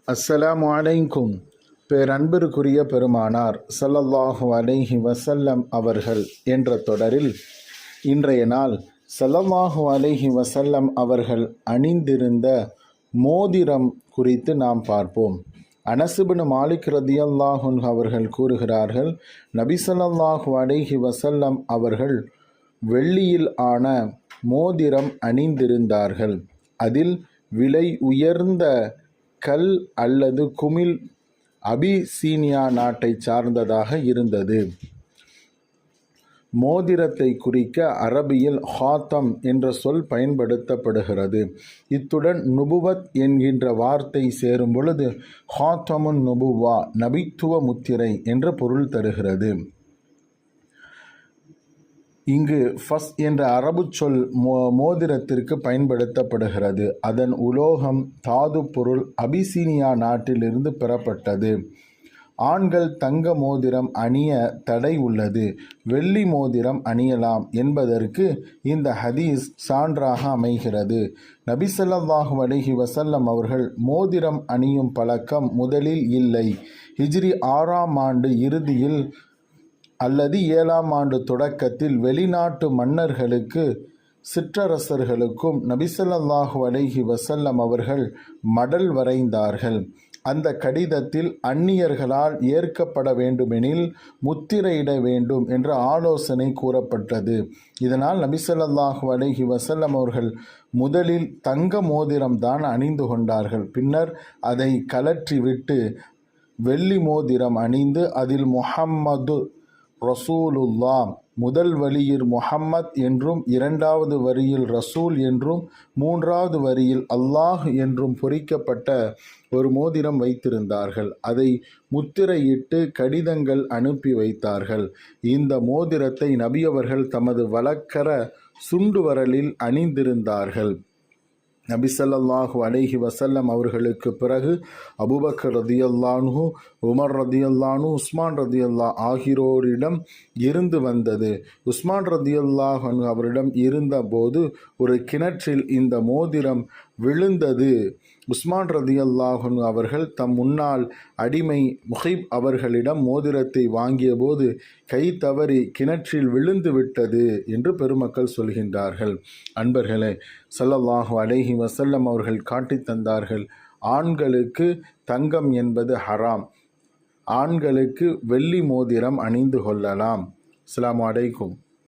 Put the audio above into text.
அஸ்ஸலாமு அலைக்கும். பேரன்பிற்குரிய பெருமானார் ஸல்லல்லாஹு அலைஹி வஸல்லம் அவர்கள் என்ற தொடரில் இன்றைய நாள் ஸல்லல்லாஹு அலைஹி வஸல்லம் அவர்கள் அணிந்திருந்த மோதிரம் குறித்து நாம் பார்ப்போம். அனஸ் இப்னு மாலிக் ரதியல்லாஹு அன்ஹு அவர்கள் கூறுகிறார்கள், நபி ஸல்லல்லாஹு அலைஹி வஸல்லம் அவர்கள் வெள்ளியில் ஆன மோதிரம் அணிந்திருந்தார்கள். அதில் விலை உயர்ந்த கல் அல்லது குமிழ் அபிசீனியா நாட்டை சார்ந்ததாக இருந்தது. மோதிரத்தை குறிக்க அரபியில் ஹாத்தம் என்ற சொல் பயன்படுத்தப்படுகிறது. இத்துடன் நுபுவத் என்கின்ற வார்த்தை சேரும் பொழுது ஹாத்தமுன் நுபுவா, நபித்துவ முத்திரை என்ற பொருள் தருகிறது. இங்கு ஃபஸ் என்ற அரபு சொல் மோதிரத்திற்கு பயன்படுத்தப்படுகிறது. அதன் உலோகம் தாது பொருள் அபிசீனியா நாட்டிலிருந்து பெறப்பட்டது. ஆண்கள் தங்க மோதிரம் அணிய தடை உள்ளது, வெள்ளி மோதிரம் அணியலாம் என்பதற்கு இந்த ஹதீஸ் சான்றாக அமைகிறது. நபி ஸல்லல்லாஹு அலைஹி வஸல்லம் அவர்கள் மோதிரம் அணியும் பழக்கம் முதலில் இல்லை. ஹிஜ்ரி 6ஆம் ஆண்டு இறுதியில் அல்லது 7ஆம் ஆண்டு தொடக்கத்தில் வெளிநாட்டு மன்னர்களுக்கு சிற்றரசர்களுக்கும் நபி ஸல்லல்லாஹு அலைஹி வஸல்லம் அவர்கள் மடல் வரைந்தார்கள். அந்த கடிதத்தில் அந்நியர்களால் ஏற்கப்பட வேண்டுமெனில் முத்திரையிட வேண்டும் என்ற ஆலோசனை கூறப்பட்டது. இதனால் நபி ஸல்லல்லாஹு அலைஹி வஸல்லம் அவர்கள் முதலில் தங்க மோதிரம்தான் அணிந்து கொண்டார்கள். பின்னர் அதை கலற்றிவிட்டு வெள்ளி மோதிரம் அணிந்து அதில் முஹம்மது ரசூலுல்லா, முதல் வரியில் முஹம்மத் என்றும், இரண்டாவது வரியில் ரசூல் என்றும், மூன்றாவது வரியில் அல்லாஹ் என்றும் பொறிக்கப்பட்ட ஒரு மோதிரம் வைத்திருந்தார்கள். அதை முத்திரையிட்டு கடிதங்கள் அனுப்பி வைத்தார்கள். இந்த மோதிரத்தை நபி அவர்கள் தமது வலக்கர சுண்டு வரலில் அணிந்திருந்தார்கள். நபி ஸல்லல்லாஹு அலைஹி வஸல்லம் அவர்களுக்கு பிறகு அபூபக்கர் ரதியல்லாஹு அன்ஹு, உமர் ரதியல்லாஹு அன்ஹு, உஸ்மான் ரதியல்லாஹு ஆகியோரிடம் இருந்து வந்தது. உஸ்மான் ரதியல்லாஹு அன்ஹு அவரிடம் இருந்தபோது ஒரு கிணற்றில் இந்த மோதிரம் விழுந்தது. உஸ்மான் ரதியல்லாஹு அன்ஹு அவர்கள் தம் முன்னாள் அடிமை முஹிப் அவர்களிடம் மோதிரத்தை வாங்கிய போது கை தவறி கிணற்றில் விழுந்து விட்டது என்று பெருமக்கள் சொல்கின்றார்கள். அன்பர்களே, ஸல்லல்லாஹு அலைஹி வஸல்லம் அவர்கள் காட்டி தந்தார்கள், ஆண்களுக்கு தங்கம் என்பது ஹராம், ஆண்களுக்கு வெள்ளி மோதிரம் அணிந்து கொள்ளலாம். அஸ்ஸலாமு அலைக்கும்.